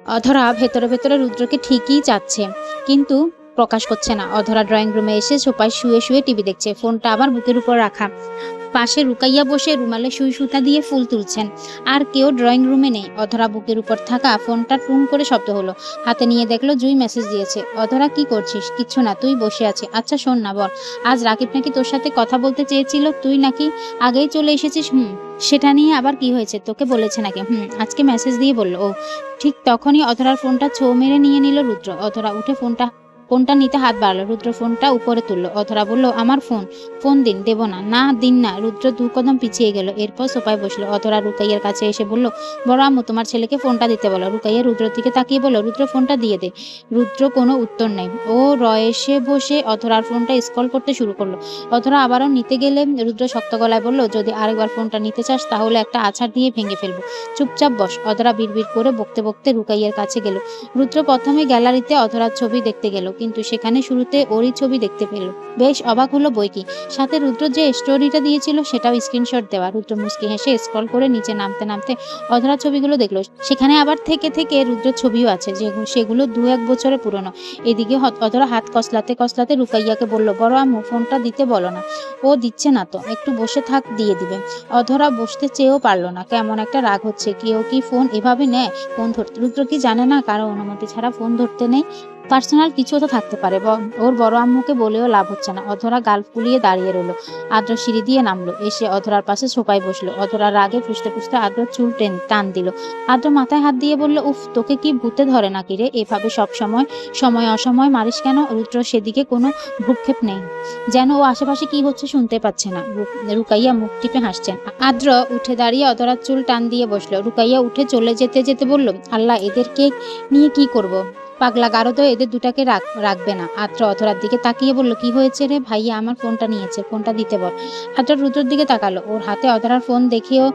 অধরা ভেতরে ভেতরে রুদ্রকে ঠিকই চাচ্ছে, কিন্তু প্রকাশ করছে না। অধরা ড্রয়িং রুমে এসে সোফায় শুয়ে শুয়ে টিভি দেখছে, ফোনটা আবার বুকের উপর রাখা। পাশে রুকাইয়া বসে রুমালে সুই সুতা দিয়ে ফুল তুলছেন। আর কেউ ড্রয়িং রুমে নেই। অধরা বুকের উপর থাকা ফোনটা টুং করে শব্দ হলো। হাতে নিয়ে দেখলো জুই মেসেজ দিয়েছে। অধরা, কি করছিস? কিচ্ছু না, তুই বসে আছিস। আচ্ছা শোন না, বল, আজ রাকিব নাকি তোর সাথে কথা বলতে চেয়েছিল, তুই নাকি আগেই চলে এসেছিস? সেটা নিয়ে আবার কি হয়েছে? তোকে বলেছে নাকি? আজকে মেসেজ দিয়ে বললো ও। ঠিক তখনই অধরার ফোনটা ছো মেরে নিয়ে নিল রুদ্র। অধরা উঠে ফোনটা নিতে হাত বাড়ালো। রুদ্র ফোনটা উপরে তুললো। অধরা বলল, আমার ফোন। ফোন দিন। দেব না। না, দিন না। রুদ্র 2 কদম পিছিয়ে গেল। এরপর সোফায় বসলো। অধরা রুকাইয়ার কাছে এসে বলল, বড় আম্মু, তোমার ছেলেকে ফোনটা দিতে বলো। রুকাইয়া রুদ্রের দিকে তাকিয়ে বলল, রুদ্র ফোনটা দিয়ে দে। রুদ্র কোনো উত্তর নেই। ও রয়েসে বসে অধরার ফোনটা স্ক্রল করতে শুরু করলো। অধরা আবারও নিতে গেলে রুদ্র শক্ত গলায় বলল, যদি আরেকবার ফোনটা নিতে চাস তাহলে একটা আছাড় দিয়ে ভেঙে ফেলবো। চুপচাপ বস। অধরা বিড়বিড় করে বকতে বকতে রুকাইয়ার কাছে গেল। রুদ্র প্রথমে গ্যালারিতে অধরার ছবি দেখতে গেল, কিন্তু সেখানে শুরুতে ওরই ছবি দেখতে পেল। বেশ অবাক হলো বই কি, সাথে রুদ্র যে স্টোরিটা দিয়েছিল সেটাও স্ক্রিনশট দেওয়া। রুদ্র মুচকি হেসে স্ক্রল করে নিচে নামতে নামতে অধরা ছবিগুলো দেখলো। সেখানে আবার থেকে থেকে রুদ্রের ছবিও আছে, সেগুলো 2-1 বছরের পুরনো। এদিকে অধরা হাত কসলাতে কসলাতে রুকাইয়াকে বলল, বড় আম্মু, ফোনটা দিতে বলো না। ও দিচ্ছে না তো, একটু বসে থাক, দিয়ে দিবে। অধরা বসতে চেয়েও পারলো না, কেমন একটা রাগ হচ্ছে। কেউ কি ফোন এভাবে নেয়? ফোন ধরতে রুদ্র কি জানে না কারো অনুমতি ছাড়া ফোন ধরতে নেই? পার্সোনাল কিছু তো থাকতে পারে। ওর বড় আম্মুকে বলেও লাভ হচ্ছে না। অধরা গাল ফুলিয়ে দাঁড়িয়ে রইল। আদ্র সিঁড়ি দিয়ে নামলো, এসে অধরার পাশে সোফায় বসলো। অধরার রাগে ফুসতে ফুসতে আদ্র চুল টান দিল। আদ্র মাথায় হাত দিয়ে বলল, উফ, তোকে কি ভূতে ধরে নাকি রে? এভাবে সব সময় অসময় মারিস কেন? রুদ্র সেদিকে কোনো ভ্রুক্ষেপ নেই, যেন ও আশেপাশে কি হচ্ছে শুনতে পাচ্ছে না। রুকাইয়া মুখ টিপে হাসছেন। আদ্র উঠে দাঁড়িয়ে অধরার চুল টান দিয়ে বসলো। রুকাইয়া উঠে চলে যেতে যেতে বলল, আল্লাহ, এদেরকে নিয়ে কি করব? পাগলা গারদ এদের দুটাকে রাখবে না। আদ্র অধরার দিকে তাকিয়ে বলল, কি হয়েছে রে? ভাইয়া আমার ফোনটা নিয়েছে, ফোনটা দিতে বল। আদ্র রুদ্রর দিকে তাকালো। ওর হাতে অধরার ফোন দেখেও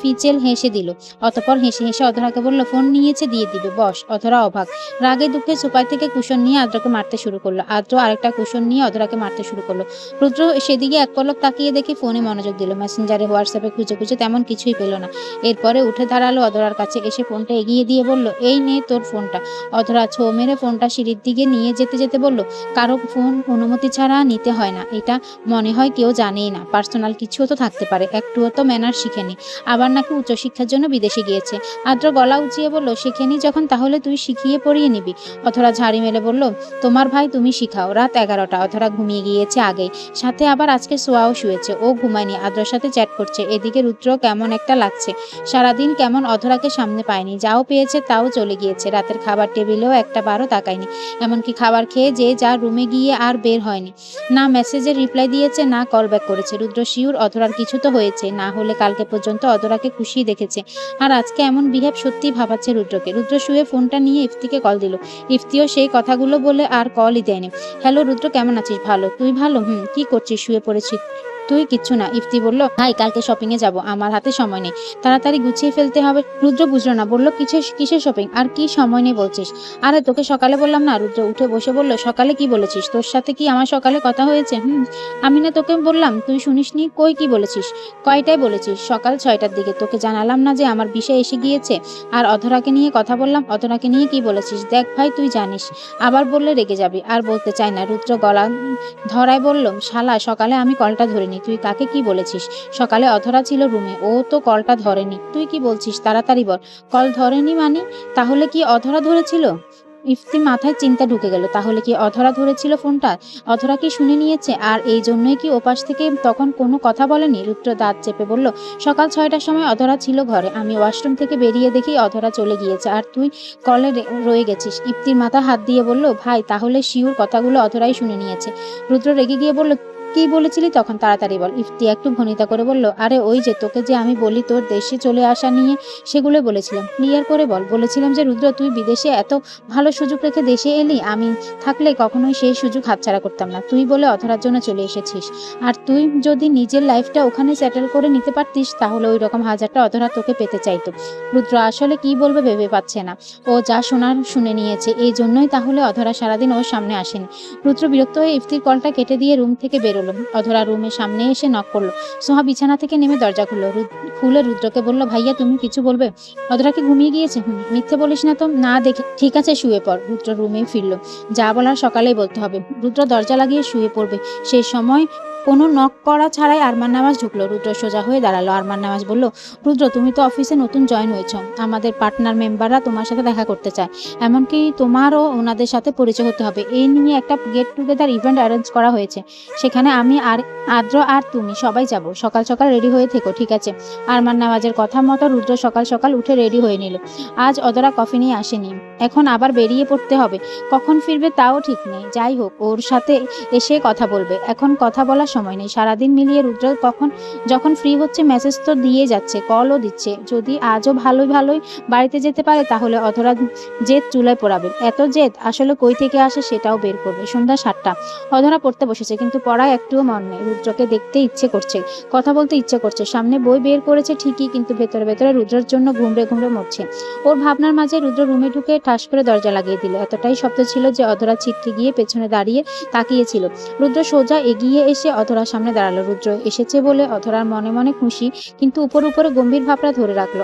ফিচেল হেসে দিল। অতঃপর হেসে হেসে অধরাকে বলল, ফোন নিয়েছে, দিয়ে দিবে, বস। অধরা অবাক। রাগে দুঃখে সোফায় থেকে কুশন নিয়ে আদ্রকে মারতে শুরু করলো। আদ্র আরেকটা কুশন নিয়ে অধরাকে মারতে শুরু করলো। রুদ্র সেদিকে এক পলক তাকিয়ে দেখে ফোনে মনোযোগ দিল। মেসেঞ্জারে, হোয়াটসঅ্যাপে খুঁজে খুঁজে তেমন কিছুই পেল না। এরপরে উঠে দাঁড়ালো, অধরার কাছে এসে ফোনটা এগিয়ে দিয়ে বলল, এই নে তোর ফোনটা। অধরা ছো মেরে ফোনটা সিঁড়ির দিকে নিয়ে যেতে যেতে বলল, কারো ফোন অনুমতি ছাড়া নিতে হয় না, এটা মনে হয় কেউ জানেই না। পার্সোনাল কিছুও তো থাকতে পারে, একটুও তো ম্যানার শিখেনি। আবার নাকি উচ্চশিক্ষার জন্য বিদেশে গিয়েছে। আদ্র গলা উঁচিয়ে বলল, শিখেনি যখন তাহলে তুই শিখিয়ে পড়িয়ে নিবি। অধরা ঝাড়ি মেলে বলল, তোমার ভাই, তুমি শিখাও। রাত 11টা। অধরা ঘুমিয়ে গিয়েছে আগেই, সাথে আবার আজকে সোয়াও শুয়েছে। ও ঘুমায়নি, আদ্রর সাথে চ্যাট করছে। এদিকে রুদ্র কেমন একটা লাগছে। সারাদিন কেমন অধরাকে সামনে পায়নি, যাও পেয়েছে তাও চলে গিয়েছে। রাতের খাবার টেবিলেও একটা বারও তাকায়নি। এমনকি খাবার খেয়ে যে যার রুমে গিয়ে আর বের হয়নি। না মেসেজের রিপ্লাই দিয়েছে, না কল ব্যাক করেছে। রুদ্র শিওর অধরার কিছু তো হয়েছে, না হলে কালকে পর্যন্ত অধরাকে খুশি দেখেছে। আর আজকে এমন বিহেভ সত্যি ভাবাচ্ছে রুদ্রকে। রুদ্র শুয়ে ফোনটা নিয়ে ইফতিকে কল দিল। ইফতিও সেই কথাগুলো বলে আর কলই দেয়নি। হ্যালো রুদ্র, কেমন আছিস? ভালো। তুই ভালো? কি করছিস? শুয়ে পড়েছিস? তুই? কিচ্ছু না। ইফতি বলল, ভাই, কালকে শপিং এ যাব, আমার হাতে সময় নেই, তাড়াতাড়ি গুছিয়ে ফেলতে হবে। রুদ্র বুঝলো না, বলল, কিসের শপিং? আর কি সময় নেই বলছিস? আরে তোকে সকালে বললাম না। রুদ্র উঠে বসে বলল, সকালে কি বলেছিস? তোর সাথে কি আমার সকালে কথা হয়েছে? আমি না তোকে বললাম, তুই শুনিসনি? কই, কি বলেছিস? কয়টায় বলেছিস? সকাল 6টার দিকে। তোকে জানালাম না যে আমার বিষয় এসে গিয়েছে? আর অধরাকে নিয়ে কথা বললাম। অধরাকে নিয়ে কি বলেছিস? দেখ ভাই, তুই জানিস, আবার বললে রেগে যাবি। আর বলতে চাই না। রুদ্র গলা ধরায় বলল, শালা, সকালে আমি কলটা ধরিনি। তুই কাকে কি বলেছিস? সকালে অধরা ছিল রুমে, ও তো কলটা ধরেনি। তুই কি বলছিস? তাড়াতাড়ি বল। কল ধরেনি মানে? তাহলে কি অধরা ধরেছিল? ইফতির মাথায় চিন্তা ঢুকে গেল। তাহলে কি অধরা ধরেছিল ফোনটা? অধরা কি শুনে নিয়েছে? আর এই জন্যই কি ওপাশ থেকে তখন কোনো কথা বলেনি? রুদ্র দাঁত চেপে বলল, সকাল 6টার সময় অধরা ছিল ঘরে। আমি ওয়াশরুম থেকে বেরিয়ে দেখি অধরা চলে গিয়েছে, আর তুই কলে রয়ে গেছিস। ইফতির মাথা হাত দিয়ে বলল, ভাই, তাহলে শিওর কথাগুলো অধরাই শুনে নিয়েছে। রুদ্র রেগে গিয়ে বলল, কি বলেছিলি তখন? তাড়াতাড়ি বল। ইফতি একটু ভনিতা করে বলল, আরে ওই যে তোকে যে আমি বলি তোর দেশে চলে আসা নিয়ে, সেগুলো বলেছিলাম। ক্লিয়ার করে বল। বলেছিলাম যে রুদ্র, তুই বিদেশে এত ভালো সুযোগ রেখে দেশে এলি, আমি থাকলে কখনোই সেই সুযোগ হাতছাড়া করতাম না। তুই বলে অধরার জন্য চলে এসেছিস। আর তুই যদি নিজের লাইফটা ওখানে সেটেল করে নিতে পারতিস, তাহলে ওই রকম হাজারটা অধরা তোকে পেতে চাইতো। রুদ্র আসলে কি বলবে ভেবে পাচ্ছে না। ও যা শোনার শুনে নিয়েছে, এই জন্যই তাহলে অধরা সারাদিন ওর সামনে আসেনি। রুদ্র বিরক্ত হয়ে ইফতির কলটা কেটে দিয়ে রুম থেকে বেরোলো। বেরোলো। অধরা রুমের সামনে এসে নক করলো। সোহা বিছানা থেকে নেমে দরজা খুলে রুদ্রকে বলল, ভাইয়া তুমি কিছু বলবে? অধরা কি ঘুমিয়ে গিয়েছে? মিথ্যে বলিস না তো। না দেখে ঠিক আছে, শুয়ে পড়। রুদ্র রুমে ফিরল। যা বলার সকালেই বলতে হবে। রুদ্র দরজা লাগিয়ে শুয়ে পড়বে। সেই সময় কোনো নক করা ছাড়াই আরমান নামাজ ঢুকলো। রুদ্র সোজা হয়ে দাঁড়ালো। আরমান নামাজ বলল, রুদ্র তুমি তো অফিসে নতুন জয়েন হয়েছ, আমাদের পার্টনার মেম্বাররা তোমার সাথে দেখা করতে চায়, এমনকি তোমারও ওনাদের সাথে পরিচয় হতে হবে। এই নিয়ে একটা গেট টুগেদার ইভেন্ট অ্যারেঞ্জ করা হয়েছে, সেখানে আমি আর আদ্র আর তুমি সবাই যাব। সকাল সকাল রেডি হয়ে থেকো, ঠিক আছে? আরমান নামাজের কথা মতো রুদ্র সকাল সকাল উঠে রেডি হয়ে নিল। আজ অধরা কফি নিয়ে আসেনি, এখন আবার বেরিয়ে পড়তে হবে। কখন ফিরবে তাও ঠিক নেই। যাই হোক, ওর সাথে এসে কথা বলবে। এখন কথা বলার সময় নেই। সারাদিন মিলিয়ে রুদ্র যখন ফ্রি হচ্ছে মেসেজ তো দিয়ে যাচ্ছে, কলও দিচ্ছে। যদি আজও ভালোই বাড়িতে যেতে পারে তাহলে অধরা জেদ চুলায় পোড়াবে। এত জেদ আসলে কই থেকে আসে সেটাও বের করবে। সন্ধ্যা 7টা। অধরা পড়তে বসেছে, কিন্তু পড়ায় একটুও মন নেই। রুদ্রকে দেখতে ইচ্ছে করছে, কথা বলতে ইচ্ছে করছে। সামনে বই বের করেছে ঠিকই, কিন্তু ভেতরে ভেতরে রুদ্রের জন্য ঘুমড়ে মরছে। ওর ভাবনার মাঝে রুদ্র রুমে ঢুকে ঠাস করে দরজা লাগিয়ে দিল। এতটাই শব্দ ছিল যে অধরা ছিটকে গিয়ে পেছনে দাঁড়িয়ে তাকিয়েছিল। রুদ্র সোজা এগিয়ে এসে অধরার সামনে দাঁড়ালো। রুদ্র এসেছে বলে অধরার মনে মনে খুশি, কিন্তু উপরে গম্ভীর ভাবটা ধরে রাখলো।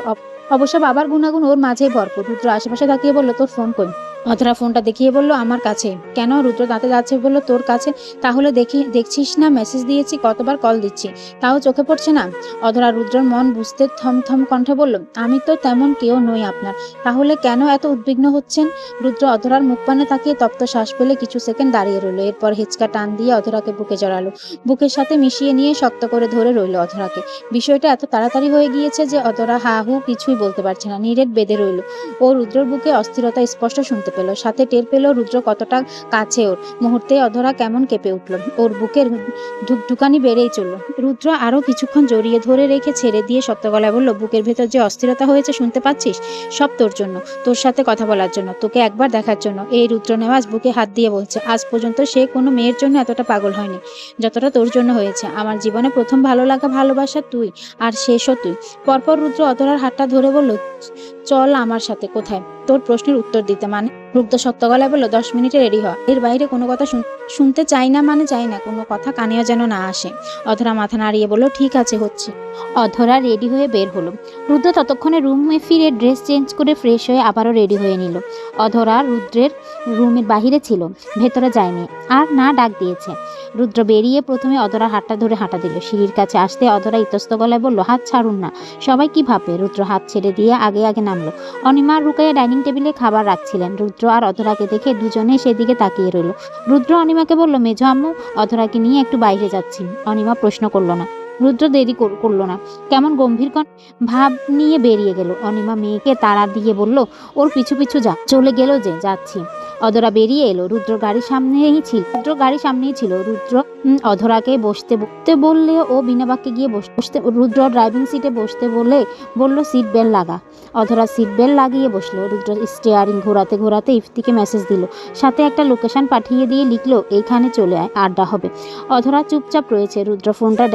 অবশ্য বাবার গুণাগুণ ওর মাঝে ভরপুর। রুদ্র আশেপাশে তাকিয়ে বলল, তোর ফোন কই? অধরা ফোনটা দেখিয়ে বলল, আমার কাছে। কেন? রুদ্র দাঁতে যাচ্ছে বলল, তোর কাছে? তাহলে দেখছিস না মেসেজ দিয়েছি, কতবার কল দিচ্ছি, তাও চোখে পড়ছে না? অধরা রুদ্রর মন বুঝতে থমথম কণ্ঠে বলল, আমি তো তেমন কেউ নই আপনার, তাহলে কেন এত উদ্বিগ্ন হচ্ছেন? রুদ্র অধরার মুখপানে তাকিয়ে তপ্ত শ্বাস পেলে কিছু সেকেন্ড দাঁড়িয়ে রইল। এরপর হিচকা টান দিয়ে অধরাকে বুকে জড়ালো, বুকের সাথে মিশিয়ে নিয়ে শক্ত করে ধরে রইল অধরাকে। বিষয়টা এত তাড়াতাড়ি হয়ে গিয়েছে যে অধরা হা হু কিছুই বলতে পারছে না, নীরেদ বেঁধে রইল। ও রুদ্রর বুকে অস্থিরতা স্পষ্ট শুনতে পেল, সাথে টের পেল রুদ্র কতটা কাছে ওর। মুহূর্তে অধরা কেমন কেঁপে উঠল, ওর বুকের ঢুকঢুকানি বেড়েই চলল। রুদ্র আরো কিছুক্ষণ জড়িয়ে ধরে রেখে ছেড়ে দিয়ে শক্ত গলায় বলল, বুকের ভেতর যে অস্থিরতা হয়েছে শুনতে পাচ্ছিস, সব তোর জন্য, তোর সাথে কথা বলার জন্য, তোকে একবার দেখার জন্য। এই রুদ্র নেওয়াজ বুকে হাত দিয়ে বলছে, আজ পর্যন্ত সে কোনো মেয়ের জন্য এতটা পাগল হয়নি যতটা তোর জন্য হয়েছে। আমার জীবনে প্রথম ভালো লাগা ভালোবাসা তুই, আর শেষও তুই। পরপর রুদ্র অধরার হাতটা ধরে বলল, চল আমার সাথে। কোথায়? তোর প্রশ্নের উত্তর দিতে। মানে? রুদ্র শক্ত গলায় বলল, 10 মিনিটে রেডি হ। এর বাইরে কোনো কথা শুনতে চাই না, মানে চাই না, কোনো কথা কানেও যেন না আসে। অধরা মাথা নাড়িয়ে বলল, ঠিক আছে, হচ্ছে। অধরা রেডি হয়ে বের হলো। রুদ্র ততক্ষণে রুমে ফিরে ড্রেস চেঞ্জ করে ফ্রেশ হয়ে আবারও রেডি হয়ে নিল। অধরা রুদ্রের রুমের বাহিরে ছিল, ভেতরে যায়নি, আর না ডাক দিয়েছে। রুদ্র বেরিয়ে প্রথমে অধরার হাতটা ধরে হাঁটা দিল। সিঁড়ির কাছে আসতে অধরা ইতস্ত গলায় বলল, হাত ছাড়ুন না, সবাই কি ভাববে? রুদ্র হাত ছেড়ে দিয়ে আগে নামলো। অনিমা আর রুকাইয়া ডাইনিং টেবিলে খাবার রাখছিলেন। রুদ্র আর অধরাকে দেখে দুজনে সেদিকে তাকিয়ে রইল। রুদ্র অনিমাকে বলল, মেজো আম্মু, অধরাকে নিয়ে একটু বাইরে যাচ্ছি। অনিমা প্রশ্ন করলো না। রুদ্র দেরি করলো না, কেমন গম্ভীর ভাব নিয়ে বেরিয়ে গেল। অনিমা মেয়েকে তাড়া দিয়ে বলল, ওর পিছু পিছু যা। চলে গেল যে, যাচ্ছি। অধরা বেরিয়ে এলো। রুদ্র গাড়ির সামনেই ছিল। রুদ্র অধরাকে বসতে বললে ও বিনা বাক্যে গিয়ে বসতে। রুদ্র ড্রাইভিং সিটে বসতে বলল সিট বেল্ট লাগা। অধরা সিট বেল্ট লাগিয়ে বসলো। রুদ্র স্টিয়ারিং ঘোরাতে ইফতিকে মেসেজ দিল, সাথে একটা লোকেশন পাঠিয়ে দিয়ে লিখলো, এইখানে চলে আয়, আড্ডা হবে। অধরা চুপচাপ রয়েছে। রুদ্র ফোনটা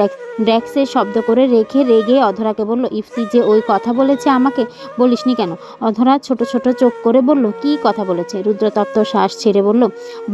ডেস্কে শব্দ করে রেখে রেগে অধরাকে বলল, ইফতি যে ওই কথা বলেছে আমাকে বলিসনি কেন? অধরা ছোট ছোট চোখ করে বলল, কি কথা বলেছে? রুদ্র তপ্ত শ্বাস ছেড়ে বলল,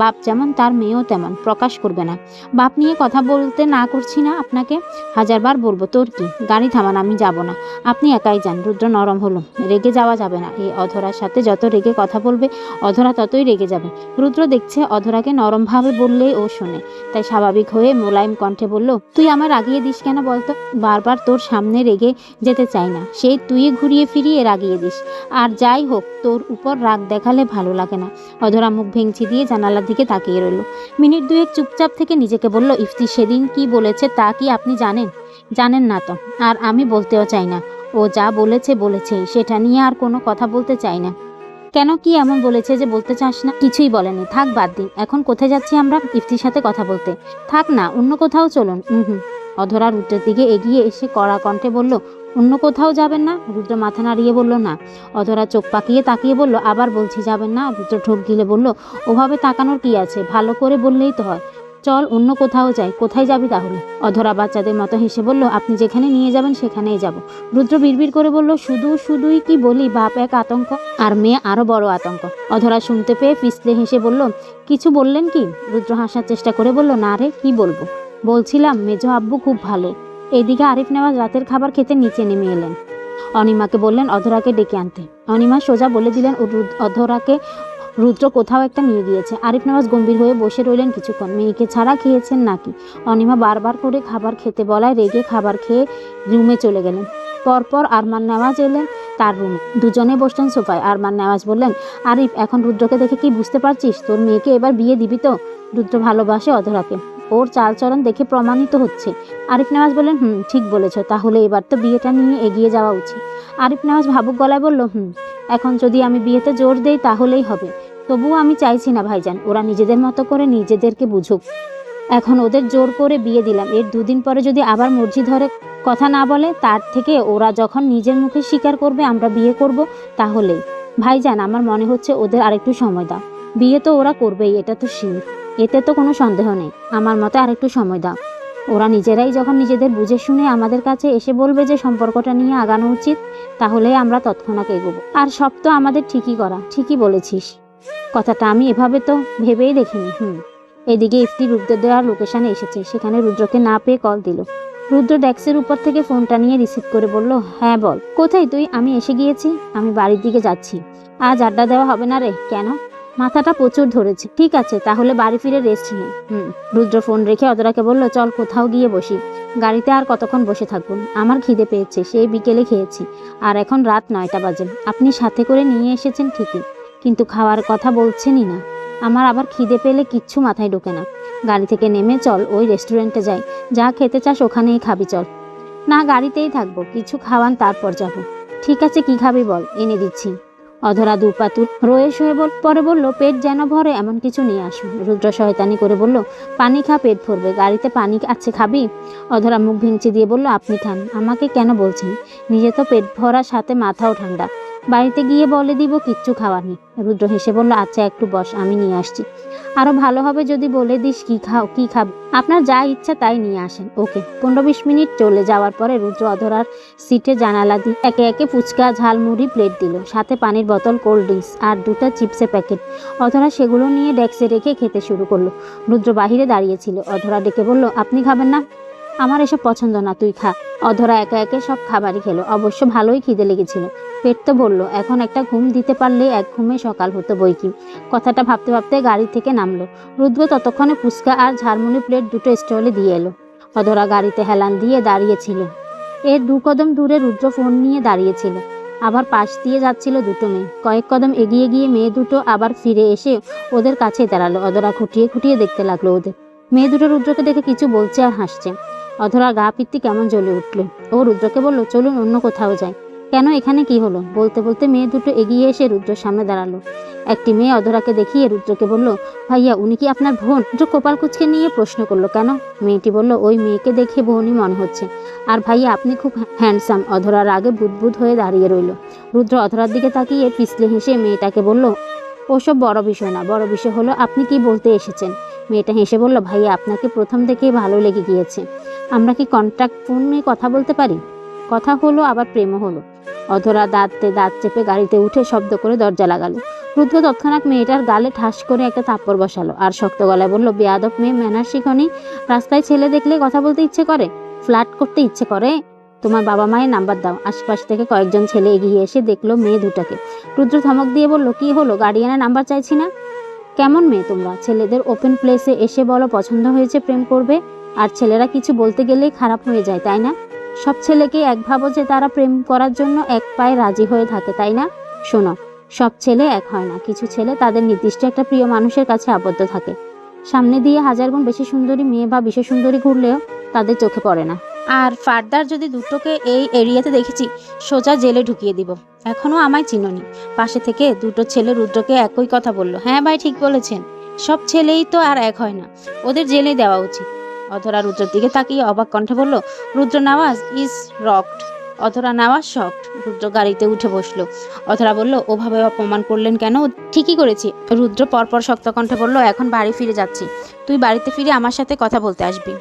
বাপ যেমন তার মেয়েও তেমন, প্রকাশ করবে না। বাপ নিয়ে কথা বলতে না করছি না আপনাকে, হাজারবার বলবো। তোর কি? গাড়ি থামান, আমি যাব না, আপনি একাই যান। রুদ্র নরম হলো, রেগে যাওয়া যাবে না। এই অধরার সাথে যত রেগে কথা বলবে অধরা ততই রেগে যাবে। রুদ্র দেখছে অধরাকে নরমভাবে বললেই ও শোনে, তাই স্বাভাবিক হয়ে মোলায়েম কণ্ঠে বলল, তুই আমার রাগিয়ে দিস কেন বলতো? বারবার তোর সামনে রেগে যেতে চাই না, সেই তুই ঘুরিয়ে ফিরিয়ে রাগিয়ে দিস। আর যাই হোক, তোর উপর রাগ দেখালে ভালো লাগে না। অধরা মুখ ভেঙচি দিয়ে জানালার দিকে তাকিয়ে রইল। মিনিট দুয়েক চুপচাপ থেকে নিজেকে বলল, ইফতি সেদিন কি বলেছে তা কি আপনি জানেন না তো? আর আমি বলতেও চাই না। ও যা বলেছেই, সেটা নিয়ে আর কোনো কথা বলতে চাই না। কেন, কি এমন বলেছে যে বলতে চাস না? কিছুই বলেনি। থাক, বাদ দিন। এখন কোথায় যাচ্ছি আমরা? ইফতির সাথে কথা বলতে। থাক না, অন্য কোথাও চলুন। অধরা রুদ্রের দিকে এগিয়ে এসে কড়া কণ্ঠে বলল, অন্য কোথাও যাবেন না? রুদ্র মাথা নাড়িয়ে বলল, না। অধরা চোখ পাকিয়ে তাকিয়ে বলল, আবার বলছি যাবেন না? রুদ্র ঢোক গিলে বলল, ওভাবে তাকানোর কি আছে, ভালো করে বললেই তো হয়। চল অন্য কোথাও যাই। কোথায় যাবি তাহলে? অধরা বাচ্চাদের মতো হেসে বলল, আপনি যেখানে নিয়ে যাবেন সেখানেই যাব। রুদ্র বিড়বিড় করে বলল, শুধুই কি বলি, বাপ এক আতঙ্ক আর মেয়ে আরো বড় আতঙ্ক। অধরা শুনতে পেয়ে ফিসলে হেসে বলল, কিছু বললেন কি? রুদ্র হাসার চেষ্টা করে বলল, না রে, কি বলবো? বলছিলাম মেজো আব্বু খুব ভালো। এদিকে আরিফ নেওয়াজ রাতের খাবার খেতে নিচে নেমে এলেন। অনিমাকে বললেন অধরাকে ডেকে আনতে। অনিমা সোজা বলে দিলেন অধরাকে রুদ্র কোথাও একটা নিয়ে গিয়েছে। আরিফ নেওয়াজ গম্ভীর হয়ে বসে রইলেন কিছুক্ষণ। মেয়েকে ছাড়া খেয়েছেন নাকি? অনিমা বারবার করে খাবার খেতে বলায় রেগে খাবার খেয়ে রুমে চলে গেলেন। পরপর আরমান নেওয়াজ এলেন তার রুমে। দুজনে বসলেন সোফায়। আরমান নেওয়াজ বললেন, আরিফ, এখন রুদ্রকে দেখে কি বুঝতে পারছিস তোর মেয়েকে এবার বিয়ে দিবি তো? রুদ্র ভালোবাসে অধরাকে, ওর চালচলন দেখে প্রমাণিত হচ্ছে। আরিফ নেওয়াজ বললেন, ঠিক বলেছ, তাহলে এবার তো বিয়েটা নিয়ে এগিয়ে যাওয়া উচিত। আরিফ নেওয়াজ ভাবুক গলায় বলল, এখন যদি আমি বিয়েতে জোর দেই তাহলেই হবে। তবুও আমি চাইছি না ভাইজান, ওরা নিজেদের মতো করে নিজেদেরকে বুঝুক। এখন ওদের জোর করে বিয়ে দিলাম, এর দুদিন পরে যদি আবার মর্জি ধরে কথা না বলে, তার থেকে ওরা যখন নিজের মুখে স্বীকার করবে আমরা বিয়ে করব, তাহলেই। ভাইজান, আমার মনে হচ্ছে ওদের আরেকটু সময় দাও। বিয়ে তো ওরা করবেই, এটা তো শিওর, এতে তো কোনো সন্দেহ নেই। আমার মতে আরেকটু সময় দাও। ওরা নিজেরাই যখন নিজেদের বুঝে শুনে আমাদের কাছে এসে বলবে যে সম্পর্কটা নিয়ে আগানো উচিত, তাহলে আমরা তৎক্ষণাৎ এগোবো। আর সব তো আমাদের ঠিকই করা। ঠিকই বলেছিস, কথাটা আমি এভাবে তো ভেবেই দেখিনি। এদিকে ইফতি রুদ্র দেওয়ার লোকেশনে এসেছে। সেখানে রুদ্রকে না পেয়ে কল দিল। রুদ্র ডেস্কের উপর থেকে ফোনটা নিয়ে রিসিভ করে বলল, হ্যাঁ বল। কোথায় তুই? আমি এসে গিয়েছি, আমি বাড়ির দিকে যাচ্ছি। আজ আড্ডা দেওয়া হবে না রে? কেন? মাথাটা প্রচুর ধরেছে। ঠিক আছে, তাহলে বাড়ি ফিরে রেস্ট নে। রুদ্র ফোন রেখে অধরাকে বলল, চল কোথাও গিয়ে বসি। গাড়িতে আর কতক্ষণ বসে থাকবো? আমার খিদে পেয়েছে, সেই বিকেলে খেয়েছি, আর এখন রাত 9টা বাজে। আপনি সাথে করে নিয়ে এসেছেন ঠিকই, কিন্তু খাওয়ার কথা বলছেনই না। আমার আবার খিদে পেলে কিচ্ছু মাথায় ঢোকে না। গাড়ি থেকে নেমে চল ওই রেস্টুরেন্টে যাই, যা খেতে চাস ওখানেই খাবি চল। না, গাড়িতেই থাকবো, কিছু খাওয়ান তারপর যাব। ঠিক আছে, কি খাবি বল, এনে দিচ্ছি। অধরা দুপাতুর রয়ে শুয়ে পরে বলল, পেট যেন ভরে এমন কিছু নিয়ে আসুন। রুদ্র শয়তানি করে বলল, পানি খা, পেট ভরবে, গাড়িতে পানি আছে, খাবি? অধরা মুখ ভেঙচি দিয়ে বলল, আপনি খান, আমাকে কেন বলছেন? নিজে তো পেট ভরার সাথে মাথাও ঠান্ডা, বাড়িতে গিয়ে বলে দিব কিচ্ছু খাওয়ার নেই। রুদ্র হেসে বলল, আচ্ছা একটু বস, আমি নিয়ে আসছি। আরো ভালো হবে যদি বলে দিস কি খাব। আপনার যা ইচ্ছা তাই নিয়ে আসেন। ওকে। 15-20 মিনিট চলে যাওয়ার পরে রুদ্র অধরার সিটে জানালা দিয়ে একে একে ফুচকা, ঝালমুড়ি প্লেট দিল, সাথে পানির বোতল, কোল্ড ড্রিঙ্কস আর 2টা চিপসের প্যাকেট। অধরা সেগুলো নিয়ে ডেস্কে রেখে খেতে শুরু করলো। রুদ্র বাহিরে দাঁড়িয়েছিল। অধরা ডেকে বলল, আপনি খাবেন না? আমার এসব পছন্দ না, তুই খা। অধরা একে একে সব খাবারই খেলো। অবশ্য ভালোই খিদে লেগেছিল, পেট তো বলল। এখন একটা ঘুম দিতে পারলে এক ঘুমে সকাল হতো বইকি। কথাটা ভাবতে ভাবতে গাড়ি থেকে নামলো। রুদ্র ততক্ষণে ফুচকা আর ঝালমুড়ি প্লেট 2টো স্টলে দিয়ে এলো। অধরা গাড়িতে হেলান দিয়ে দাঁড়িয়েছিল। এর 2 কদম দূরে রুদ্র ফোন নিয়ে দাঁড়িয়েছিল। আবার পাশ দিয়ে যাচ্ছিল 2টো মেয়ে। কয়েক কদম এগিয়ে গিয়ে মেয়ে দুটো আবার ফিরে এসে ওদের কাছে দাঁড়ালো। অধরা খুঁটিয়ে খুঁটিয়ে দেখতে লাগলো ওদের। মেয়ে দুটো রুদ্রকে দেখে কিছু বলছে আর হাসছে। অধরা গা পিত্তি কেমন জ্বলে উঠল। ও রুদ্রকে বলল, চলুন অন্য কোথাও যাই। কেন, এখানে কি হলো? বলতে বলতে মেয়ে দুটো এগিয়ে এসে রুদ্রের সামনে দাঁড়ালো। একটি মেয়ে অধরাকে দেখিয়ে রুদ্রকে বলল, ভাইয়া, উনি কি আপনার বোন? রুদ্র কপাল কুঁচকে নিয়ে প্রশ্ন করলো, কেন? মেয়েটি বলল, ওই মেয়েকে দেখে বোনই মনে হচ্ছে। আর ভাইয়া, আপনি খুব হ্যান্ডসাম। অধরার আগে বুদবুদ হয়ে দাঁড়িয়ে রইল। রুদ্র অধরার দিকে তাকিয়ে পিছলে হেসে মেয়েটাকে বলল, ওসব বড় বিষয় না, বড় বিষয় হলো আপনি কি বলতে এসেছেন। মেয়েটা হেসে বলল, ভাইয়া, আপনাকে প্রথম থেকেই ভালো লেগে গিয়েছে। আমরা কি কন্ট্যাক্ট ফোনে কথা বলতে পারি? কথা হলো আবার প্রেমও হলো। অধরা দাঁতে দাঁত চেপে গাড়িতে উঠে শব্দ করে দরজা লাগালো। রুদ্র তৎক্ষণাৎ মেয়েটার গালে ঠাস করে একটা থাপ্পড় বসালো আর শক্ত গলায় বলল, বেয়াদব মেয়ে, ম্যানার শিখনি? রাস্তায় ছেলে দেখলে কথা বলতে ইচ্ছে করে? ফ্লার্ট করতে ইচ্ছে করে? তোমার বাবা মায়ের নাম্বার দাও। আশপাশ থেকে কয়েকজন ছেলে এগিয়ে এসে দেখলো মেয়ে দুটাকে। রুদ্র ধমক দিয়ে বলল, কি হলো, গার্ডিয়ানের নাম্বার চাইছি না? কেমন মেয়ে তোমরা? ছেলেদের ওপেন প্লেসে এসে বলো পছন্দ হয়েছে, প্রেম করবে, আর ছেলেরা কিছু বলতে গেলেই খারাপ হয়ে যায়, তাই না? সব ছেলেকে এক ভাবো যে তারা প্রেম করার জন্য এক পায়ে রাজি হয়ে থাকে, তাই না? শোনো, সব ছেলে এক হয় না। কিছু ছেলে তাদের নির্দিষ্ট একটা প্রিয় মানুষের কাছে আবদ্ধ থাকে। সামনে দিয়ে 1000 গুণ বেশি সুন্দরী মেয়ে বা বিশ্ব সুন্দরী ঘুরলেও তাদের চোখে পড়ে না। আর ফার্দার যদি দুটোকে এই এরিয়াতে দেখেছি, সোজা জেলে ঢুকিয়ে দিব। এখনো আমায় চিনোনি। পাশে থেকে 2টো ছেলে রুদ্রকে একই কথা বলল। হ্যাঁ ভাই, ঠিক বলেছেন, সব ছেলেই তো আর এক হয় না, ওদের জেলে দেওয়া উচিত। অধরা রুদ্রের দিকে তাকিয়ে অবাক কণ্ঠে বলল, রুদ্র নওয়াজ ইজ রকড। অধরা নওয়াজ শকড। রুদ্র গাড়িতে উঠে বসলো। অধরা বলল, ওভাবে অপমান করলেন কেন? ঠিকই করেছি। রুদ্র পরপর শক্ত কণ্ঠে বলল, এখন বাড়ি ফিরে যাচ্ছি, তুই বাড়িতে ফিরে আমার সাথে কথা বলতে আসবি।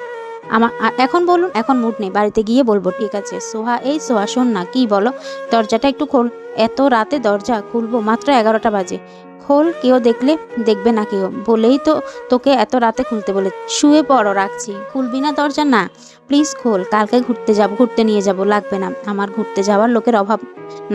এখন বলুন। এখন মুড নেই, বাড়িতে গিয়ে বলবো। ঠিক আছে সোহা। এই সোহা, শোন না, কি বলো? দরজাটা একটু খোল। এত রাতে দরজা খুলবো? মাত্র 11টা বাজে। খোল, কেউ দেখলে। দেখবে না কেউ বলেই তো তোকে এত রাতে খুলতে বলে। শুয়ে পড়ো, রাখছি। খুলবি না দরজা? না প্লিজ খোল, কালকে ঘুরতে নিয়ে যাব। লাগবে না, আমার ঘুরতে যাওয়ার লোকের অভাব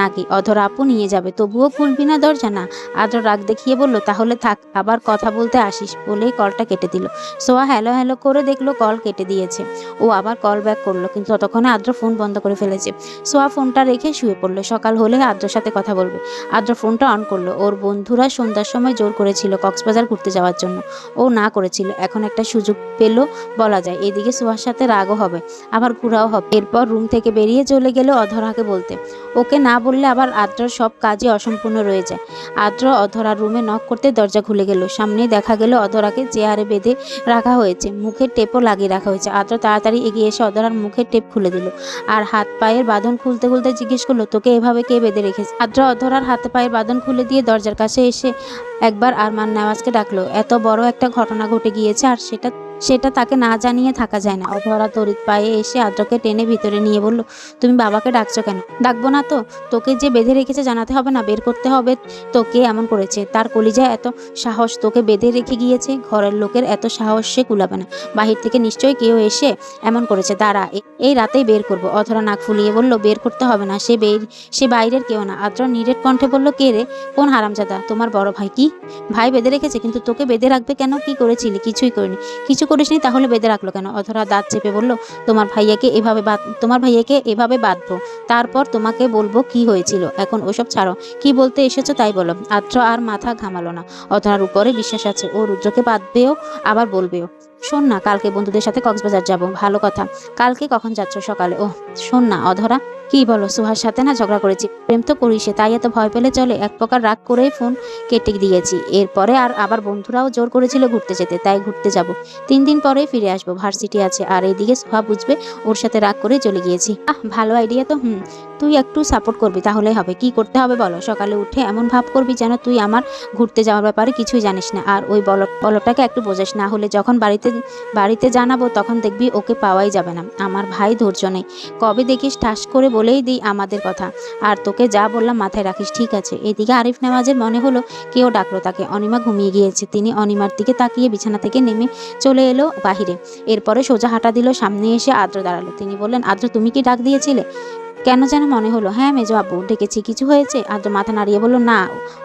নাকি? অধরা আপু নিয়ে যাবে, তবুও খুলবি না দরজা? না। আদ্র রাগ দেখিয়ে বলল, তাহলে থাক, আবার কথা বলতে আসিস। বলেই কলটা কেটে দিল। সোহা হ্যালো হ্যালো করে দেখলো কল কেটে দিয়েছে। ও আবার কল ব্যাক করলো, কিন্তু ততক্ষণে আদ্র ফোন বন্ধ করে ফেলেছে। সোহা ফোনটা রেখে শুয়ে পড়লো। সকাল হলে আদ্রর সাথে কথা বলবে। আদ্র ফোনটা অন করলো। ওর বন্ধুরা সন্ধ্যার সময় জোর করেছিল কক্সবাজার ঘুরতে যাওয়ার জন্য। ও না করেছিল, এখন একটা সুযোগ পেল বলা যায়। এদিকে সোহার সাথে রাগও হবে, আবার ঘোরাও হবে। এরপর রুম থেকে বেরিয়ে চলে গেল অধরাকে বলতে। ওকে না বললে আবার আদ্রর সব কাজই অসম্পূর্ণ রয়ে যায়। আদ্র অধরার রুমে নক করতে দরজা খুলে গেল। সামনেই দেখা গেল অধরাকে চেয়ারে বেঁধে রাখা হয়েছে, মুখের টেপও লাগিয়ে রাখা হয়েছে। আদ্র তাড়াতাড়ি এগিয়ে এসে অধরার মুখের টেপ খুলে দিল, আর হাত পায়ের বাঁধন খুলতে খুলতে জিজ্ঞেস করলো, তোকে এভাবে কে বেঁধে রেখেছে? আদ্র অধরার হাতে পায়ের বাঁধন খুলে দিয়ে দরজার কাছে এসে একবার আরমান নেওয়াজকে ডাকলো। এত বড় একটা ঘটনা ঘটে গিয়েছে, আর সেটা তাকে না জানিয়ে থাকা যায় না। অধরা তড়িৎ পায়ে এসে আদ্রকে টেনে ভিতরে নিয়ে বলল, তুমি বাবাকে ডাকছো কেন? ডাকবো না তো? তোকে যে বেঁধে রেখেছে জানাতে হবে না? বের করতে হবে তোকে এমন করেছে। তার কলিজায় এত সাহস, তোকে বেঁধে রেখে গিয়েছে। ঘরের লোকের এত সাহস সে কুলাবে না। বাহির থেকে নিশ্চয়ই কেউ এসে এমন করেছে। দাঁড়া, এই রাতেই বের করবো। অধরা নাক ফুলিয়ে বলল, বের করতে হবে না, সে বাইরের কেউ না। আদ্র নিরেট কণ্ঠে বলল, কে রে? কোন হারামজাদা? তোমার বড় ভাই। কি ভাই বেঁধে রেখেছে? কিন্তু তোকে বেঁধে রাখবে কেন? কি করেছিলি? কিছুই করিনি। কিছু করিসনি, তাহলে বেঁধে রাখলো কেন? অধরা দাঁত চেপে বলল, তোমার ভাইয়াকে এভাবে বাঁধবো, তারপর তোমাকে বলবো কি হয়েছিল। এখন ওসব ছাড়ো, কি বলতে এসেছো তাই বলো। আদ্র আর মাথা ঘামালো না। অধরার উপরে বিশ্বাস আছে, ও রুদ্রকে বাঁধবেও আবার বলবেও। শোন না, কালকে বন্ধুদের সাথে কক্সবাজার যাব। ভালো কথা। কালকে কখন যাচ্ছ? সকালে। ও শোন না অধরা, কি বলো? সুহার সাথে না ঝগড়া করেছি, প্রেম তো করিসে, তাই এত ভয় পেলে চলে? এক প্রকার রাগ করেই ফোন কেটে দিয়েছি। এরপরে আবার বন্ধুরাও জোর করেছিল ঘুরতে যেতে, তাই ঘুরতে যাব। 3 দিন পরেই ফিরে আসবো, ভার্সিটি আছে। আর এইদিকে সুহা বুঝবে, ওর সাথে রাগ করে চলে গিয়েছি। ভালো আইডিয়া তো। তুই একটু সাপোর্ট করবি, তাহলেই হবে। কি করতে হবে বলো? সকালে উঠে এমন ভাব করবি যেন তুই আমার ঘুরতে যাওয়ার ব্যাপারে কিছুই জানিস না। আর ওই বলটাকে একটু বোঝাস, না হলে যখন বাড়িতে জানাবো তখন দেখবি ওকে পাওয়াই যাবে না। আমার ভাই ধৈর্য নেই, কবে দেখিস ঠাস করে বলেই দিই আমাদের কথা। আর তোকে যা বললাম মাথায় রাখিস, ঠিক আছে? এদিকে আরিফ নেওয়াজের মনে হলো কেউ ডাকলো তাকে। অনিমা ঘুমিয়ে গিয়েছে। তিনি অনিমার দিকে তাকিয়ে বিছানা থেকে নেমে চলে এলো বাহিরে। এরপরে সোজা হাঁটা দিল। সামনে এসে আদ্র দাঁড়ালো। তিনি বললেন, আদ্র তুমি কি ডাক দিয়েছিলে? কেন যেন মনে হলো। হ্যাঁ মেজো আপু, ডেকেছি। কিছু হয়েছে? আদ্র মাথা নাড়িয়ে বলল, না,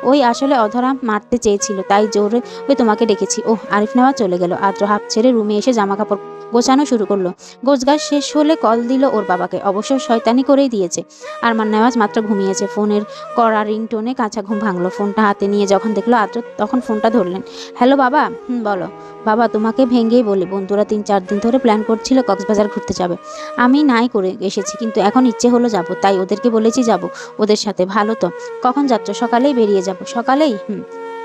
ওই আসলে অধরা মারতে চেয়েছিল, তাই জোরে তোমাকে ডেকেছি। ওহ। আরিফ নেওয়া চলে গেল। আদ্র হাঁপ ছেড়ে রুমে এসে জামা কাপড় গোছানো শুরু করলো। গোছগাছ শেষ হলে কল দিল ওর বাবাকে। অবশ্য শয়তানি করেই দিয়েছে। আরমান নেওয়াজ মাত্র ঘুমিয়েছে। ফোনের কড়া রিংটোনে কাঁচা ঘুম ভাঙলো। ফোনটা হাতে নিয়ে যখন দেখলো আদ্র, তখন ফোনটা ধরলেন। হ্যালো বাবা। বলো। বাবা, তোমাকে ভেঙেই বলি, বন্ধুরা 3-4 দিন ধরে প্ল্যান করছিল কক্সবাজার ঘুরতে যাবে। আমি নাই করে এসেছি, কিন্তু এখন ইচ্ছে হলো যাব, তাই ওদেরকে বলেছি যাব ওদের সাথে। ভালো তো। কখন যাচ্ছ? সকালেই বেরিয়ে যাব। সকালেই?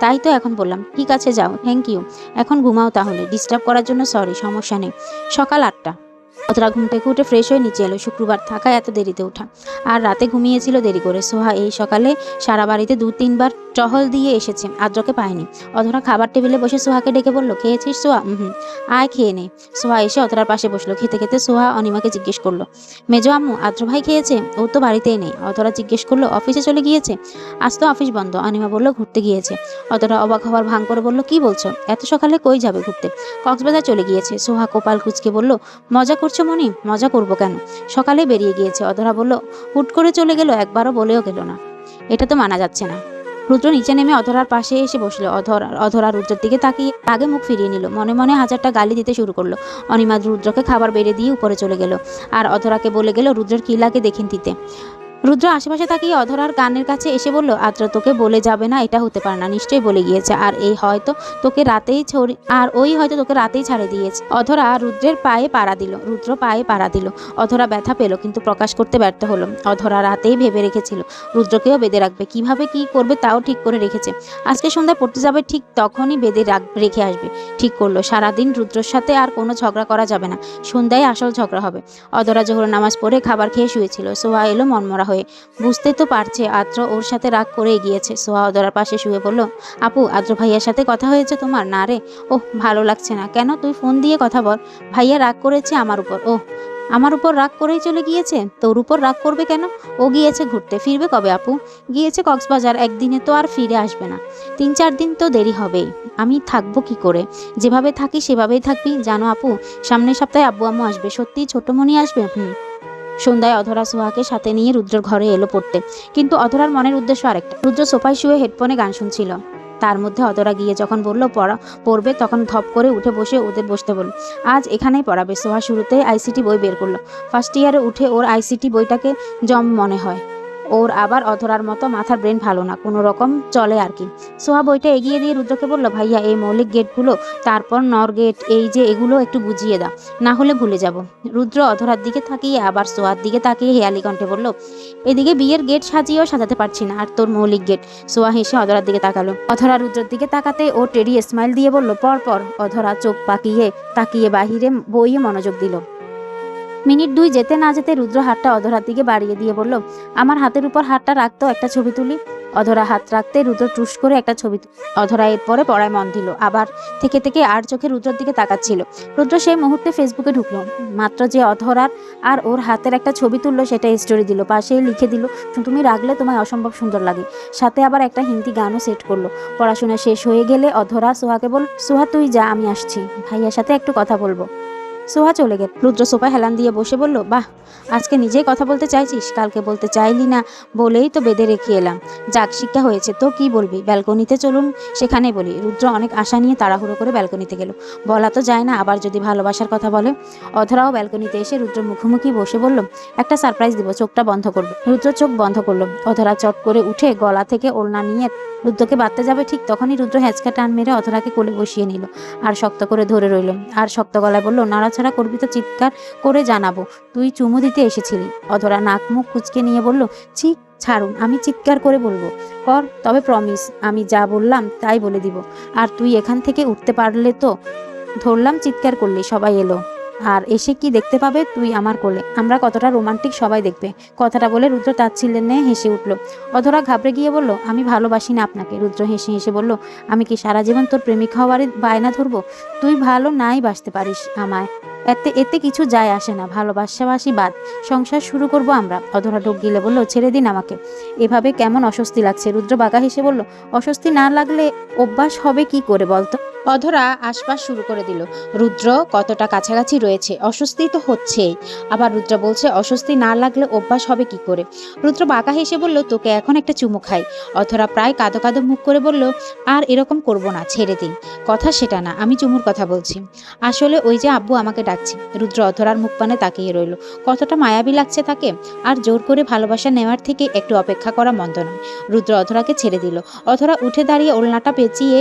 তাই তো এখন বললাম। ঠিক আছে যাও, থ্যাংক ইউ। এখন ঘুমাও তাহলে। ডিস্টার্ব করার জন্য সরি। সমস্যা নেই। সকাল 8টা। অতরা ঘুম থেকে উঠে ফ্রেশ হয়ে নিচে এলো। শুক্রবার থাকায় এত দেরিতে ওঠা, আর রাতে ঘুমিয়েছিল দেরি করে। সোহা এই সকালে সারা বাড়িতে 2-3 বার টহল দিয়ে এসেছে, আদ্রকে পায়নি। অধরা খাবার টেবিলে বসে সোহাকে ডেকে বলল, খেয়েছিস সোহা? আয় খেয়ে নে। সোহা এসে অধরার পাশে বসলো। খেতে খেতে সোহা অনিমাকে জিজ্ঞেস করলো, মেজো আম্মু, আদ্র ভাই খেয়েছে? ও তো বাড়িতেই নেই। অধরা জিজ্ঞেস করলো, অফিসে চলে গিয়েছে? আজ তো অফিস বন্ধ। অনিমা বলল, ঘুরতে গিয়েছে। অধরা অবাক হওয়ার ভান করে বলল, কি বলছো? এত সকালে কই যাবে ঘুরতে? কক্সবাজার চলে গিয়েছে। সোহা কপাল কুঁচকে বলল, মজা করছো মনি? মজা করবো কেন, সকালে বেরিয়ে গিয়েছে। অধরা বলল, হুট করে চলে গেল, একবারও বলেও গেল না। এটা তো মানা যাচ্ছে না। রুদ্র নিচে নেমে অধরার পাশে এসে বসলো। অধরা রুদ্রের দিকে তাকিয়ে আগে মুখ ফিরিয়ে নিল। মনে মনে হাজারটা গালি দিতে শুরু করলো। অনিমা রুদ্রকে খাবার বেড়ে দিয়ে উপরে চলে গেল, আর অধরাকে বলে গেল রুদ্রের কি লাগে দেখেন দিতে। রুদ্র আশেপাশে তাকিয়ে অধরার কানের কাছে এসে বলল, আদ্র তোকে বলে যাবে না এটা হতে পারে না, নিশ্চয়ই বলে গিয়েছে। আর ওই হয়তো তোকে রাতেই ছাড়ে দিয়েছে। অধরা রুদ্রের পায়ে পাড়া দিল। রুদ্র পায়ে পাড়া দিল। অধরা ব্যথা পেল, কিন্তু প্রকাশ করতে ব্যর্থ হলো। অধরা রাতেই ভেবে রেখেছিল রুদ্রকেও বেঁধে রাখবে। কিভাবে কি করবে তাও ঠিক করে রেখেছে। আজকে সন্ধ্যায় পড়তে যাবে, ঠিক তখনই বেঁধে রেখে আসবে। ঠিক করলো, সারাদিন রুদ্রর সাথে আর কোনো ঝগড়া করা যাবে না। সন্ধ্যায় আসল ঝগড়া হবে। অধরা জোহর নামাজ পড়ে খাবার খেয়ে শুয়েছিল। সোহা এলো মনমরা হয়ে। বুঝতে তো পারছে আদ্র ওর সাথে রাগ করে গিয়েছে। সোহা অধরার পাশে শুয়ে বলল, আপু, আদ্র ভাইয়ার সাথে কথা হয়েছে তোমার? না রে। ওহ, ভালো লাগছে না কেন? তুই ফোন দিয়ে কথা বল। ভাইয়া রাগ করেছে আমার উপর। ওহ, আমার উপর রাগ করেই চলে গিয়েছে? তোর উপর রাগ করবে কেন? ও গিয়েছে ঘুরতে, ফিরবে কবে আপু? গিয়েছে কক্সবাজার, একদিনে তো আর ফিরে আসবে না, 3-4 দিন তো দেরি হবেই। আমি থাকবো কি করে? যেভাবে থাকি সেভাবেই থাকবি। জানো আপু, সামনের সপ্তাহে আব্বু আম্মু আসবে। সত্যি ছোট্টমণি আসবে? সন্ধ্যায় অধরা সোহাকে সাথে নিয়ে রুদ্রর ঘরে এলো পড়তে, কিন্তু অধরার মনের উদ্দেশ্য আরেকটা। রুদ্র সোফায় শুয়ে হেডফোনে গান শুনছিল। তার মধ্যে অধরা গিয়ে যখন বলল পড়বে, তখন ধপ করে উঠে বসে ওদের বসতে বলল। আজ এখানেই পড়াবে। সোহা শুরুতেই আইসিটি বই বের করলো। ফার্স্ট ইয়ারে উঠে ওর আইসিটি বইটাকে জম মনে হয়। ওর আবার অধরার মতো মাথার ব্রেন ভালো না, কোনো রকম চলে আর কি। সোহা বইটা এগিয়ে দিয়ে রুদ্রকে বলল, ভাইয়া এই মৌলিক গেটগুলো, তারপর নর গেট, এই যে এগুলো একটু বুঝিয়ে দাও, না হলে ভুলে যাব। রুদ্র অধরার দিকে তাকিয়ে আবার সোহার দিকে তাকিয়ে হেয়ালি কণ্ঠে বলল, এদিকে বিয়ের গেট সাজিয়েও সাজাতে পারছি না, আর তোর মৌলিক গেট। সোহা হেসে অধরার দিকে তাকালো। অধরা রুদ্রের দিকে তাকাতে ও টেডি স্মাইল দিয়ে বলল, পর। অধরা চোখ পাকিয়ে তাকিয়ে বাহিরে বইয়ে মনোযোগ দিল। মিনিট 2 যেতে না যেতে রুদ্র হাতটা অধরার দিকে বাড়িয়ে দিয়ে বলল, আমার হাতের উপর হাতটা রাখতো, একটা ছবি তুলি। অধরা হাত রাখতে রুদ্র টুস করে একটা ছবি অধরা এরপরে পড়ায় মন দিল। আবার থেকে আর চোখে রুদ্রের দিকে তাকাচ্ছিল। রুদ্র সেই মুহূর্তে ফেসবুকে ঢুকলো। মাত্র যে অধরার আর ওর হাতের একটা ছবি তুললো, সেটা স্টোরি দিল। পাশেই লিখে দিল, তুমি রাখলে তোমায় অসম্ভব সুন্দর লাগে। সাথে আবার একটা হিন্দি গানও সেট করলো। পড়াশোনা শেষ হয়ে গেলে অধরা সোহাকে বল, সোহা তুই যা, আমি আসছি, ভাইয়ার সাথে একটু কথা বলবো। সোহা চলে গেল। রুদ্র সোফায় হেলান দিয়ে বসে বলল, বাহ, আজকে নিজেই কথা বলতে চাইছিস? কালকে বলতে চাইলি না বলেই তো বেঁধে রেখে এলাম। যাক, শিক্ষা হয়েছে তো, কি বলবি? ব্যালকনিতে চলুন, সেখানে বলি। রুদ্র অনেক আশা নিয়ে তাড়াহুড়ো করে ব্যালকনিতে গেল। বলা তো যায় না, আবার যদি ভালোবাসার কথা বলে। অধরাও ব্যালকনিতে এসে রুদ্র মুখোমুখি বসে বলল, একটা সারপ্রাইজ দিব, চোখটা বন্ধ করবে। রুদ্র চোখ বন্ধ করলো। অধরা চট করে উঠে গলা থেকে ওড়না নিয়ে রুদ্রকে বাঁধতে যাবে, ঠিক তখনই রুদ্র হ্যাঁচকা টান মেরে অধরাকে কোলে বসিয়ে নিল আর শক্ত করে ধরে রইল। আর শক্ত গলায় বলল, নাড়াছাড়া করবি তো চিৎকার করে জানাবো তুই চুমু দিতে এসেছিলি। অধরা নাক মুখ কুচকে নিয়ে বলল, ছি, ছাড়ুন, আমি চিৎকার করে বলবো। কর, তবে প্রমিস, আমি যা বললাম তাই বলে দিব। আর তুই এখান থেকে উঠতে পারলে তো। ধরলাম চিৎকার করলি, সবাই এলো, আর এসে কি দেখতে পাবে? তুই আমার কোলে, আমরা কতটা রোমান্টিক সবাই দেখবে। কথাটা বলে রুদ্র তাচ্ছিল্যে হেসে উঠল। অধরা ঘাবড়ে গিয়ে বলল, আমি ভালোবাসি না আপনাকে। রুদ্র হেসে হেসে বলল, আমি কি সারা জীবন তোর প্রেমিক হওয়ারই বায়না ধরবো? তুই ভালো নাই বাসতে পারিস আমায়, এতে কিছু যায় আসে না। ভালোবাসাবাসি বাদ, সংসার শুরু করব আমরা। অধরা ঢোক গিলে বলল, ছেড়ে দিন আমাকে, এভাবে কেমন অস্বস্তি লাগছে। রুদ্র বাঁকা হেসে বলল, অস্বস্তি না লাগলে অভ্যাস হবে কি করে বলতো? অধরা আশপাশ শুরু করে দিল। রুদ্র কতটা কাছাকাছি রয়েছে, অস্বস্তি তো হচ্ছেই। আবার রুদ্র বলছে অস্বস্তি না লাগলে অভ্যাস হবে কি করে। রুদ্র বাঁকা হেসে বলল, তোকে এখন একটা চুমু খাই। অধরা প্রায় কাঁদো কাঁদো মুখ করে বলল, আর এরকম করব না, ছেড়ে দিন। কথা সেটা না, আমি চুমুর কথা বলছি। আসলে ওই যে আব্বু আমাকে ডাকছে। রুদ্র অধরার মুখ পানে তাকিয়ে রইল। কতটা মায়াবী লাগছে তাকে। আর জোর করে ভালোবাসা নেওয়ার থেকে একটু অপেক্ষা করা মন্দ নয়। রুদ্র অধরাকে ছেড়ে দিল। অধরা উঠে দাঁড়িয়ে ওড়নাটা পেঁচিয়ে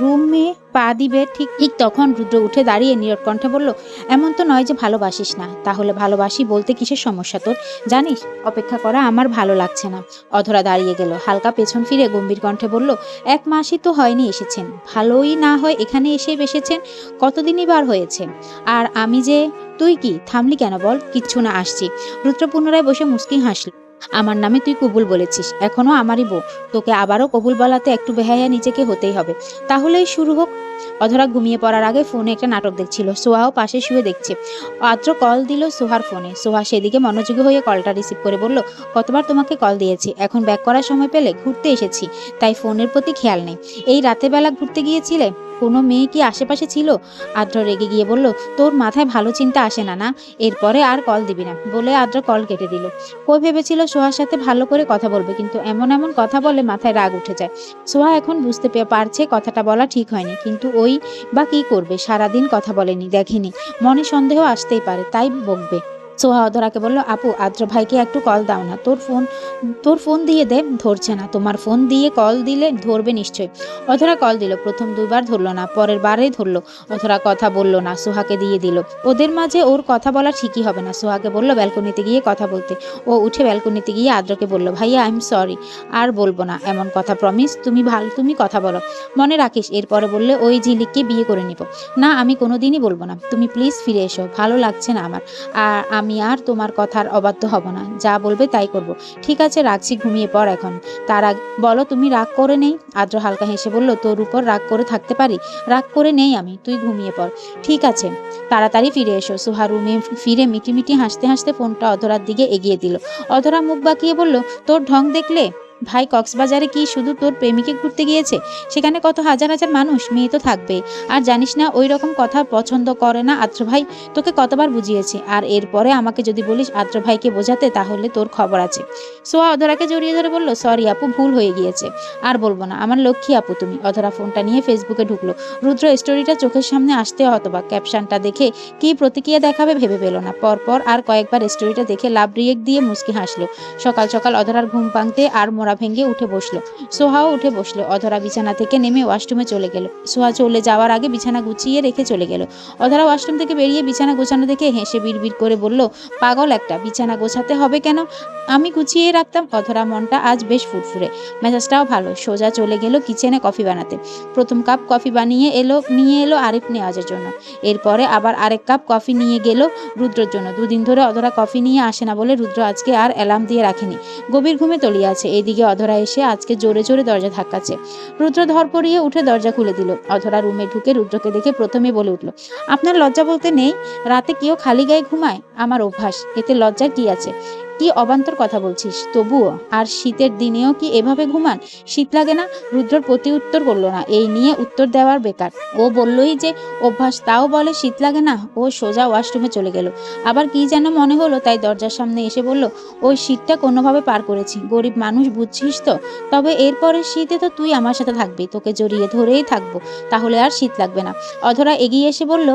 রুমে পা দিবে, ঠিক তখন রুদ্র উঠে দাঁড়িয়ে নীরব কণ্ঠে বলল, এমন তো নয় যে ভালোবাসিস না। তাহলে ভালোবাসি বলতে কিসের সমস্যা তোর? জানিস, অপেক্ষা করা আমার ভালো লাগছে না। অধরা দাঁড়িয়ে গেল। হালকা পেছন ফিরে গম্ভীর কণ্ঠে বলল, 1 মাসই তো হয়নি এসেছেন, ভালোই না হয় এখানে এসেই বেসেছেন। কতদিনই বার হয়েছে। আর আমি যে। তুই কি থামলি কেন বল? কিচ্ছু না, আসছি। রুদ্র পুনরায় বসে মুচকি হাসল। আমার নামে তুই কবুল বলেছিস, এখনো আমারই বউ। তোকে আবারও কবুল বলাতে একটু বেহায়া নিজেকে হতেই হবে। তাহলেই শুরু হোক। অধরা ঘুমিয়ে পড়ার আগে ফোনে একটা নাটক দেখছিল। সোহাও পাশে শুয়ে দেখছে। আদ্র কল দিল সোহার ফোনে। সোহা সেদিকে মনোযোগী হয়ে কলটা রিসিভ করে বলল, কতবার তোমাকে কল দিয়েছি, এখন ব্যাক করার সময় পেলে? ঘুরতে এসেছি, তাই ফোনের প্রতি খেয়াল নেই। এই রাতে বেলা ঘুরতে গিয়েছিলে? কোনো মেয়ে কি আশেপাশে ছিল? আদ্র রেগে গিয়ে বলল, তোর মাথায় ভালো চিন্তা আসে না না? এরপরে আর কল দিবি না বলে আদ্র কল কেটে দিল। কই ভেবেছিল সোহার সাথে ভালো করে কথা বলবে, কিন্তু এমন এমন কথা বলে মাথায় রাগ উঠে যায়। সোহা এখন বুঝতে পারছে কথাটা বলা ঠিক হয়নি, কিন্তু ওই বা কি করবে, সারাদিন কথা বলেনি, দেখেনি, মনে সন্দেহ আসতেই পারে, তাই বকবে। সোহা অধরাকে বলল, আপু, আদ্র ভাইকে একটু কল দাও না, তোর ফোন দিয়ে দে। ধরছে না। তোমার ফোন দিয়ে কল দিলে ধরবে নিশ্চয়। অধরা কল দিল। প্রথম 2 বার ধরলো না, পরের বারেই ধরলো। অধরা কথা বলল না, সোহাকে দিয়ে দিল। ওদের মাঝে ওর কথা বলা ঠিকই হবে না। সোহাকে বলল ব্যালকনিতে গিয়ে কথা বলতে। ও উঠে ব্যালকনিতে গিয়ে আদ্রকে বলল, ভাইয়া, আই এম সরি, আর বলবো না এমন কথা, প্রমিস। তুমি কথা বলো, মনে রাখিস। এরপরে বললে, ওই ঝিলিককে বিয়ে করে নিব। না, আমি কোনোদিনই বলবো না। তুমি প্লিজ ফিরে এসো, ভালো লাগছে না আমার। আর আমি আর তোমার কথার অবাধ্য হব না, যা বলবে তাই করব। ঠিক আছে, রাখছি, ঘুমিয়ে পড় এখন। তার আগে বলো, তুমি রাগ করে নেই? আদ্র হালকা হেসে বলল, তোর উপর রাগ করে থাকতে পারি? রাগ করে নেই আমি, তুই ঘুমিয়ে পড়। ঠিক আছে, তাড়াতাড়ি ফিরে এসো। সোহা রুমে ফিরে মিটিমিটি হাসতে হাসতে ফোনটা অধরার দিকে এগিয়ে দিল। অধরা মুখ বাঁকিয়ে বলল, তোর ঢং দেখলে? ভাই কক্সবাজারে কি শুধু তোর প্রেমিকে ঘুরতে গিয়েছে? সেখানে কত হাজার হাজার মানুষ, মেয়ে তো থাকবে। আর জানিস না ওই রকম কথা পছন্দ করে না আদ্র ভাই। তোকে কতবার বুঝিয়েছি, আর এরপরে আমাকে যদি বলিস আদ্র ভাইকে বোঝাতে, তাহলে তোর খবর আছে। সোহা অধরাকে জড়িয়ে ধরে বলল, সরি আপু, ভুল হয়ে গিয়েছে, আর বলবো না, আমার লক্ষ্মী আপু তুমি। অধরা ফোনটা নিয়ে ফেসবুকে ঢুকলো। রুদ্র স্টোরিটা চোখের সামনে আসতে হতবাক। ক্যাপশনটা দেখে কি প্রতিক্রিয়া দেখাবে ভেবে পেল না। পরপর আর কয়েকবার স্টোরিটা দেখে লাভ রিয়েক্ট দিয়ে মুচকি হাসলো। সকাল সকাল অধরার ঘুম ভাঙতে আর মোড়া ভেঙে উঠে বসলো। সোহাও উঠে বসলো। অধরা বিছানা থেকে নেমে ওয়াশরুমে চলে গেল। সোহা চলে যাওয়ার আগে বিছানা গুছিয়ে রেখে চলে গেল। অধরা ওয়াশরুম থেকে বেরিয়ে বিছানা গোছানো দেখে হেসে বিড়বিড় করে বলল, পাগল একটা, বিছানা গোছাতে হবে কেন, আমি গুছিয়ে রাখতাম। অধরা মনটা আজ বেশ ফুরফুরে, মেজাজটাও ভালো। সোজা চলে গেল কিচেনে কফি বানাতে। প্রথম কাপ কফি নিয়ে এলো আরিফ নেওয়াজের জন্য। এরপরে আবার আরেক কাপ কফি নিয়ে গেল রুদ্রর জন্য। দুদিন ধরে অধরা কফি নিয়ে আসে না বলে রুদ্র আজকে আর অ্যালার্ম দিয়ে রাখেনি। গভীর ঘুমে তলিয়ে আছে। এইদিকে অধরা এসে আজকে জোরে জোরে দরজা ধাক্কাচ্ছে। রুদ্র ধরপড়িয়ে উঠে দরজা খুলে দিল। অধরা রুমে ঢুকে রুদ্রকে দেখে প্রথমে বলে উঠল, আপনার লজ্জা বলতে নেই? রাতে কেউ খালি গায়ে ঘুমায়? আমার অভ্যাস, এতে লজ্জার কি আছে? কি অবান্তর কথা বলছিস? তবুও আর শীতের দিনেও কি এভাবে ঘুমান? শীত লাগে না? রুদ্রর প্রতি উত্তর করলো না। এই নিয়ে উত্তর দেওয়ার বেকার। ও বললই যে অভ্যাস, তাও বলে শীত লাগে না। ও সোজা ওয়াশরুমে চলে গেল। আবার কি যেন মনে হলো, তাই দরজার সামনে এসে বলল, ওই শীতটা কোনোভাবে পার করেছি, গরিব মানুষ বুঝছিস তো। তবে এরপরে শীতে তো তুই আমার সাথে থাকবি, তোকে জড়িয়ে ধরেই থাকবো, তাহলে আর শীত লাগবে না। অধরা এগিয়ে এসে বলল,